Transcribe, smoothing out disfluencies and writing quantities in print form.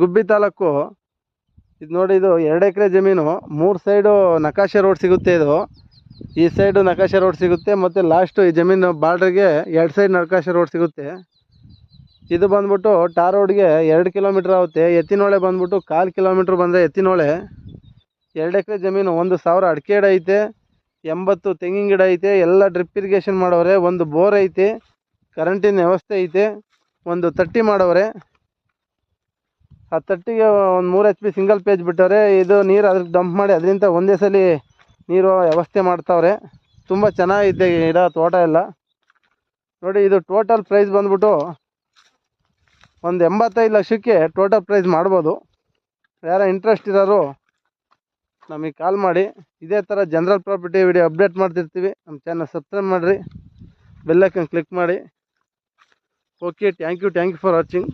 ಗುಬ್ಬಿ ತಾಲೂಕು. ಇದು ನೋಡಿ, ಇದು 2 ಎಕರೆ ಜಮೀನು. 3 ಸೈಡು ನಕಾಶೆ ರೋಡ್ ಸಿಗುತ್ತೆ. ಇದು ಈ ಸೈಡು ನಕಾಶೆ ರೋಡ್ ಸಿಗುತ್ತೆ, ಮತ್ತು ಲಾಸ್ಟು ಈ ಜಮೀನು ಬಾರ್ಡ್ರಿಗೆ 2 ಸೈಡ್ ನಕಾಶೆ ರೋಡ್ ಸಿಗುತ್ತೆ. ಇದು ಬಂದ್ಬಿಟ್ಟು ಟಾರ್ ರೋಡ್ಗೆ 2 ಕಿಲೋಮೀಟ್ರ್ ಆಗುತ್ತೆ. ಎತ್ತಿನೊಳೆ ಬಂದ್ಬಿಟ್ಟು 1/4 ಕಿಲೋಮೀಟ್ರ್ ಬಂದರೆ ಎತ್ತಿನೊಳೆ. 2 ಎಕರೆ ಜಮೀನು. 1,000 ಅಡಿಕೆ ಗಿಡ ಐತೆ, 80 ತೆಂಗಿನ ಗಿಡ ಐತೆ. ಎಲ್ಲ ಡ್ರಿಪ್ ಇರಿಗೇಷನ್ ಮಾಡವ್ರೆ. ಒಂದು ಬೋರ್ ಐತೆ, ಕರೆಂಟಿನ ವ್ಯವಸ್ಥೆ ಐತೆ, ಒಂದು ತಟ್ಟಿ ಮಾಡವ್ರೆ. ಆ ತಟ್ಟಿಗೆ ಒಂದು 3 HP ಸಿಂಗಲ್ ಪೇಜ್ ಬಿಟ್ಟವ್ರೆ. ಇದು ನೀರು ಅದ್ರಿಗೆ ಡಂಪ್ ಮಾಡಿ ಅದರಿಂದ ಒಂದೇ ಸಲ ನೀರು ವ್ಯವಸ್ಥೆ ಮಾಡ್ತಾವ್ರೆ. ತುಂಬ ಚೆನ್ನಾಗೈತೆ ಗಿಡ, ತೋಟ ಎಲ್ಲ ನೋಡಿ. ಇದು ಟೋಟಲ್ ಪ್ರೈಸ್ ಬಂದ್ಬಿಟ್ಟು ಒಂದು 85 ಲಕ್ಷಕ್ಕೆ ಟೋಟಲ್ ಪ್ರೈಸ್ ಮಾಡ್ಬೋದು. ಯಾರೋ ಇಂಟ್ರೆಸ್ಟ್ ಇರೋರು ನಮಗೆ ಕಾಲ್ ಮಾಡಿ. ಇದೇ ಥರ ಜನರಲ್ ಪ್ರಾಪರ್ಟಿ ವಿಡಿಯೋ ಅಪ್ಡೇಟ್ ಮಾಡ್ತಿರ್ತೀವಿ. ನಮ್ಮ ಚಾನಲ್ ಸಬ್ಸ್ಕ್ರೈಬ್ ಮಾಡಿರಿ, ಬೆಲ್ ಐಕನ್ ಕ್ಲಿಕ್ ಮಾಡಿ. Okay, thank you for watching.